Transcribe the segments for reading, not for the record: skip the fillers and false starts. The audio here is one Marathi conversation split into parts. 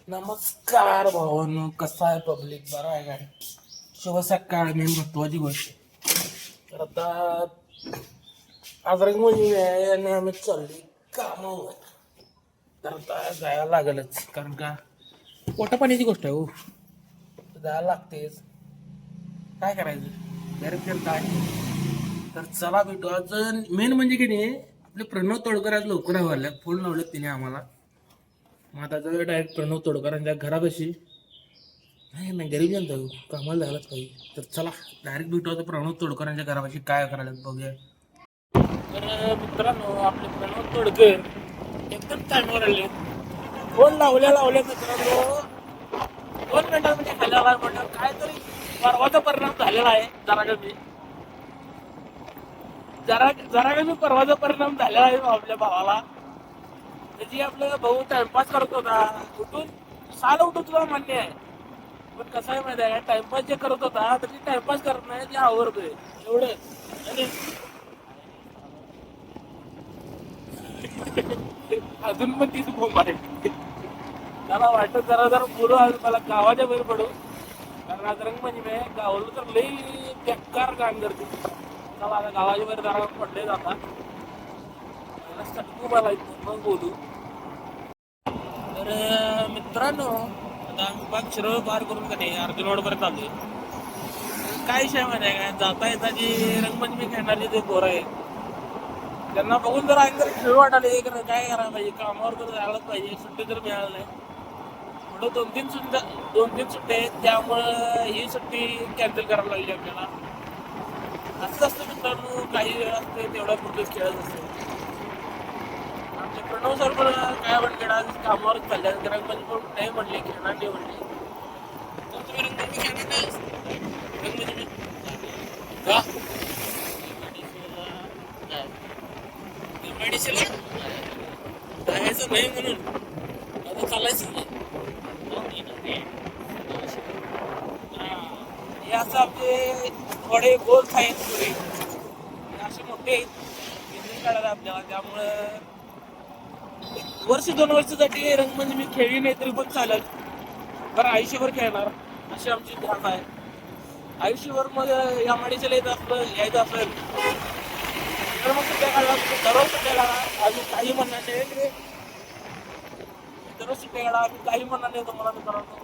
नमस्कार भावांनो, कसा आहे पब्लिक? बरं आहे काय? शुभ सकाळ. मेन महत्वाची गोष्ट. तर आता आज रंगमंदिर आहे आणि आम्ही चालली कामावर. तर आता जायला लागेलच, कारण का पोटापाण्याची गोष्ट आहे हो. जायला लागतेच, काय करायचं डायरेक्ट काय. तर चला भेटू. आज मेन म्हणजे की नाही, आपले प्रणव तोडकर आज लवकर आवडल्या, फोन लावलेत तिने आम्हाला. मग आता जाऊया डायरेक्ट प्रणव तोडकरांच्या घरापाशी. नाही नाही, गरीब जनता हो, कामाला जायलाच पाहिजे. तर चला डायरेक्ट भेटू आता प्रणव तोडकरांच्या घरापाशी, काय करायला बघूया. तर मित्रांनो, आपले प्रणव तोडकर एकदम टाइमवर आले. फोन लावल्या मित्रांनो 2 मिनिटात म्हणजे खाल्ला म्हटलं काहीतरी परवाचा परिणाम झालेला आहे. जरा कमी परवाचा परिणाम झालेला आहे आपल्या भावाला. त्याची आपला भाऊ टाइमपास करत होता, उठून साला उठून तुला मान्य आहे, पण कसं आहे माहिती आहे का, टाइमपास जे करत होता तर ती टाइमपास करत नाही, ते आवडतोय एवढं. आणि अजून पण तीच बोंब आहे. त्याला वाटत जरा पुरं आज मला गावाच्या बाहेर पडू, कारण आज रंगमंदिर आहे. गावाला तर लई बेकार काम करते. चला आता गावाच्या बाहेर जरा पडले जातात, सटकू मला इथं मग बोलू. तर मित्रांनो, आता आम्ही पाच शिरोळ पार करून का नाही अर्जुन रोडपर्यंत आलोय. काय विषय माहिती आहे का, जाता येता जी रंगमंदिर खेळणारे जे पोरं आहे, त्यांना बघून जर आणि जर खेळ वाटाले, काय करायला पाहिजे, कामावर तर जायलाच पाहिजे. सुट्टी तर मिळाली नाही. थोडं 2-3 सुट्ट्या आहेत, त्यामुळं ही सुट्टी कॅन्सल करायला लागली आपल्याला. असं असतं मित्रांनो, काही वेळ असते तेवढ्या पुरतेच खेळत असते. आमचे प्रणव सर पण काय म्हणले, आज कामावरच चालले, रंगमंदिर पण नाही म्हणले, खेळणार नाही म्हणले. तर तुम्ही रंगमंदिर खेळणार नाही? रंगमंदिर का मेडिसिन जायचं नाही म्हणून आता चालायचं नाही. हे असं आपले थोडे गोल्स आहेत, पुढे असे मोठे बिझनेस काढायला आपल्याला. त्यामुळं वर्ष 2 वर्षासाठी रंगमंदिर मी खेळली नाही तरी पण चालेल, बरं आयुष्यभर खेळणार अशी आमची ध्यान आहे. आयुष्यभर मग या मेडिसिन यायचं असेल तर मग सुट्ट्या काढला, दररोज सुट्ट्या काढा, आम्ही काही म्हणणार नाही. दररोज सुट्ट्या काढा, आम्ही काही म्हणणार नाही तुम्हाला. मित्रांनो,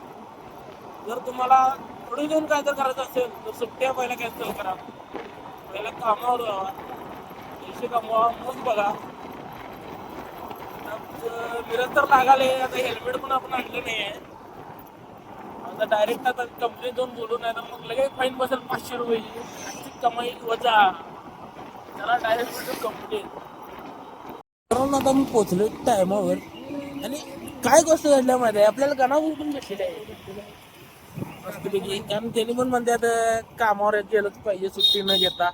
जर तुम्हाला पुढे देऊन काय तर करायचं असेल तर सुट्ट्या पहिला कॅन्सल करा, पहिला कामावर जावा, पैसे कमवा, मग बघा. निरंतर लागाले. आता हेल्मेट पण आपण आणलं नाही आहे. आता डायरेक्ट आता कंपनीत जाऊन बोलून नाही तर मग लगेच फाईन बसेल 500 रुपयाची. कमाई वजा, त्याला डायरेक्ट भेटून कंपनीत. कारण आता मी पोचलो टायमावर, आणि काय गोष्ट घडल्या माहिती आहे, आपल्याला गणावर पण भेटलेली आहे मस्तपैकी. कारण त्यांनी पण म्हणतात कामावर गेलंच पाहिजे सुट्टी न घेता.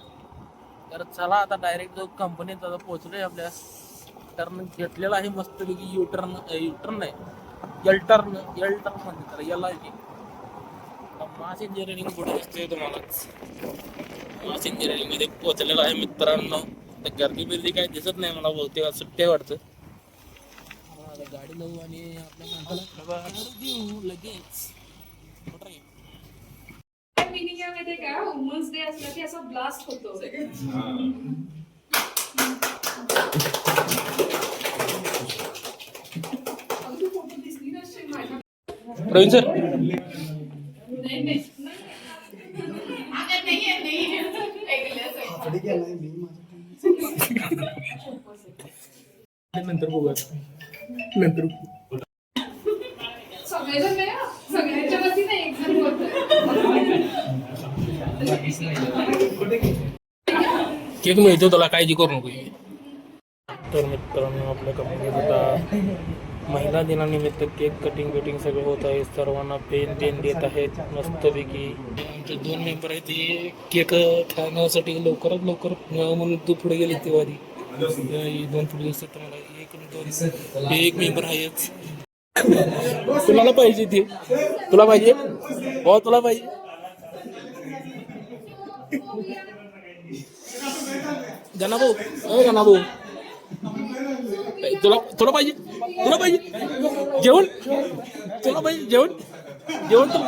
तर चला आता डायरेक्ट जो कंपनीत आता पोहोचलोय, आपल्या टर्न घेतलेला आहे मस्तपैकी. युटर्न नाही, एल टर्न म्हणते तर याला मास इंजिनिअरिंग पुढे दिसतोय तुम्हालाच. मास इंजिनिअरिंग मध्ये पोहोचलेला आहे मित्रांनो. तर गर्दी बिर्दी काय दिसत नाही मला, बहुतेक सुट्ट्या वाटतं. गाडी लावू आणि आपल्या माणसाला देऊ लगेच. मिनिंग काय माहितीये का, वुमन्स डे असला की असा ब्लास्ट होतो. प्रवीण सर, नाही नंतर बघूया, नंतर सगळेजण नाही, सगळ्यांच्या वतीने एक जण केक मिळतो तुला, काळजी करू नको. तर मित्रांनो, आपल्या कंपनीत आता महिला दिनानिमित्त केक कटिंग सगळं होत आहे. सर्वांना पेन देत आहेत मस्तपैकी. आमचे 2 मेंबर आहेत, ते केक खाण्यासाठी लवकरात लवकर म्हणून तू पुढे गेले तेव्हा 2 पुढे दिसतात तुम्हाला. 1 2 एक मेंबर आहेच. तुला पाहिजे ते, तुला पाहिजे हो, तुला पाहिजे. गणाभाऊ तुला पाहिजे, जेवण तुला पाहिजे जेवण जेवण तर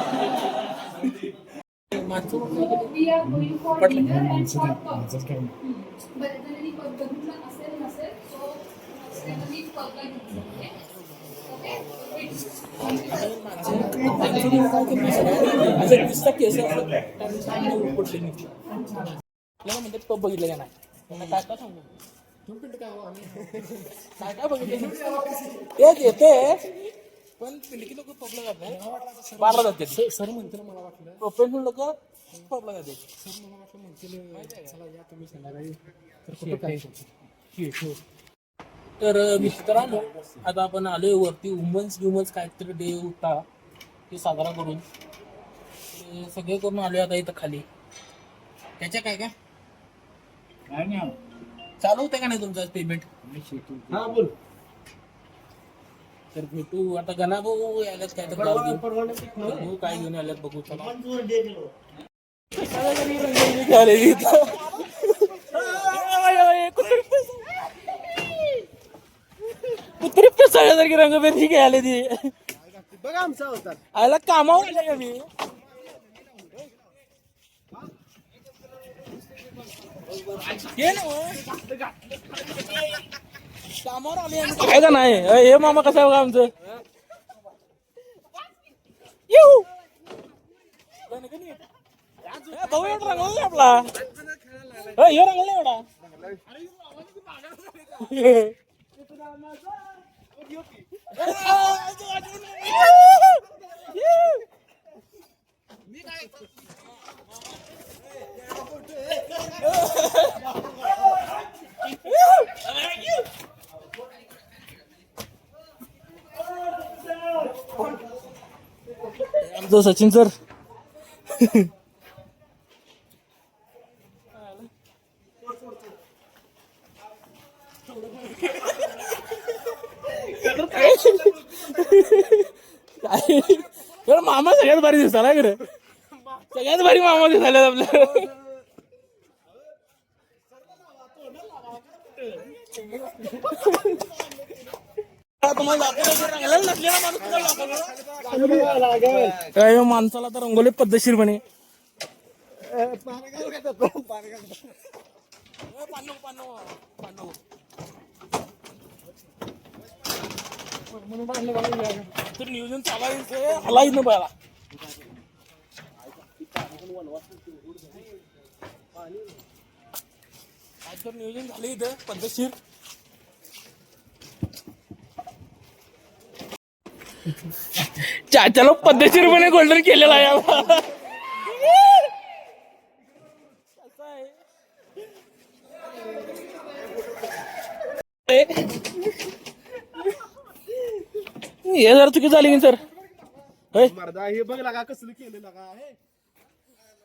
माणसं We are going for dinner and short pub. बरेच जणांनी pub बघितलं असेल नसेल, so सगळ्यांनी pub ला घेऊन जाऊया. Okay? असं दिसतं केस आपल्याला म्हणतात पब बघितलं का नाही काय काय सांगू काय काय बघितलं तेच येते पण पिंडकी लोक पबला जात नाही बारला जाते सर म्हणते ना मला वाटलं प्रोफेशनल लोक पबला जाते सर मला वाटलं म्हणते चला या तुम्ही संध्याकाळी तर मित्रांनो आता आपण आलोय वरती वुमन्स काहीतरी डे होता ते साजरा करून ते सगळे करून आलोय आता इथं खाली त्याच्या काय काय चालू होतं का नाही तुमचं पेमेंट हा बोल तर भेटू आता गणा भाऊ आल्यात काय तर भाऊ काय घेऊन आल्यात बघू चला कुत्री सगळ्यासारखी रंगबेरची घ्यायला ती बघा आमचा होता आयला कामावर आले का मी कामावर आले काय का नाही हे मामा कसं आहे बघा आमचं येऊ भाऊ एवढा रंगवला आपला हे रंगला एवढा आमचं सचिन सर मामा सगळ्यात भारी दिसला खरं सगळ्यात भारी मामा दिसायला आपल्या काय माणसाला तर रंगोली पद्धतशीरपणे तर नियोजन चालायचं हलायच ना पाहिला तर नियोजन झालं इथं पद्धतशीर चाच्याला पद्धतशीरपणे गोल्डन केलेला आहे हे जरा चुकी झाली की सर हे बघ लागा कसलं केलं लागा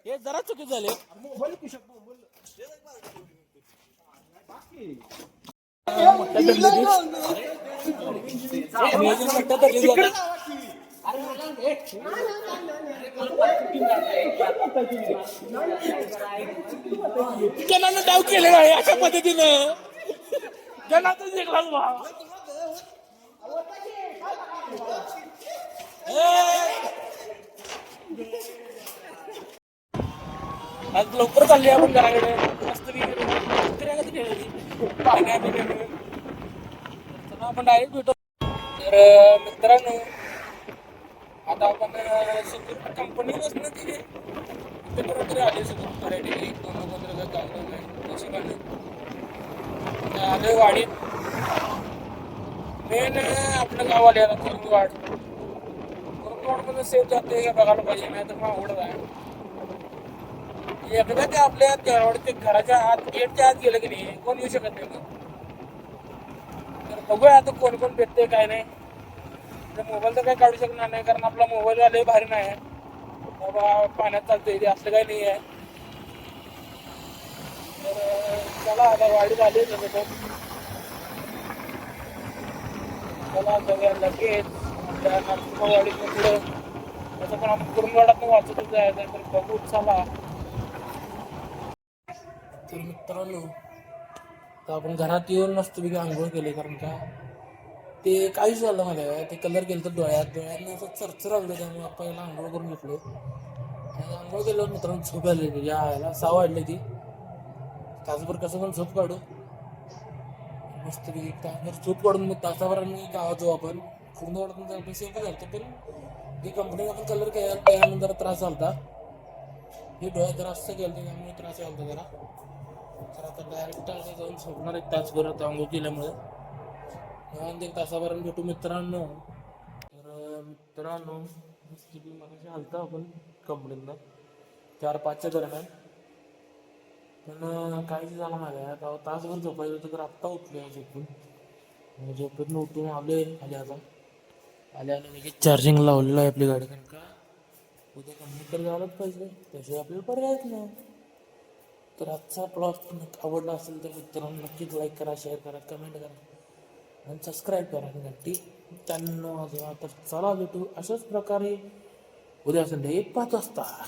हे जरा चुकी झाले जनानं डाव केलेला आहे अशा पद्धतीनं जनातच जिंकलाच भाव आज लवकर चालली आपण घराकडे मस्त आपण डायरेक्ट भेटतो तर मित्रांनो आता आपण कंपनीपासून तरी आले सगळं मराठी एक दोन आलोय वाडीत मेन आपलं गाव आले आता कुरुंदवाड मध्ये सेफ जाते का बघायला पाहिजे नाही तर मग आवडत आहे एकदा ते आपल्या ते घराच्या आत गेटच्या आत गेलं की नाही कोण येऊ शकत नाही मग तर बघूया आता कोण कोण भेटते काय नाही मोबाईल तर काही काढू शकणार नाही कारण आपला मोबाईल वाले भारी नाही आहे बाबा पाण्यात चालतंय ते असं काही नाही आहे तर चला आता वाढीत आली तसं चला सगळ्या लगेच आपल्या नरसिंहवाडीतनं पुढं तसं पण आपण कुरुंदवाडातनं वाचतच जायचं तर बघू चला तर मित्रांनो तर आपण घरात येऊन नसतो की आंघोळ केली कारण का ते काहीच झालं मला ते कलर केलं तर डोळ्यांना असं चरचर आलं त्यामुळे पहिला आंघोळ करून घेतलो आणि आंघोळ केल्यावर मित्रांनो झोप आलेली यायला 6 वाजले ती तासभर कसं पण झोप काढू मस्त तासभर झोप काढून मग तासाभर मी गावात जाऊ आपण पूर्ण वाटून पैसे घालतो पण ही कंपनी आपण कलर केला त्यानंतर त्रास झाला हे डोळ्यात जरा असं केलं त्यामुळे त्रास झाला जरा तर आता डायरेक्ट जाऊन झोपणार एक तासभर आता आंघोळ केल्यामुळे एक तासाभरात भेटू मित्रांनो तर मित्रांनो मगाशी आलता आपण कंपनीतनं 4-5च्या दरम्यान पण काहीच झालं नाही आता तासभर झोपायचं होतं तर आत्ता उठलो झोपून झोपेतनं उठून आले आता आल्या लगेच चार्जिंग लावलेलं आहे आपली गाडी कारण का उद्या कंपनीत तर जायलाच पाहिजे त्याशिवाय आपल्याला पर्यायच नाही तर आजचा ब्लॉग आवडला असेल तर मित्रांनो नक्कीच लाईक करा शेअर करा कमेंट करा आणि सबस्क्राईब करा नक्की त्यांना तर चला भेटू अशाच प्रकारे उद्या संध्याकाळी 5 वाजता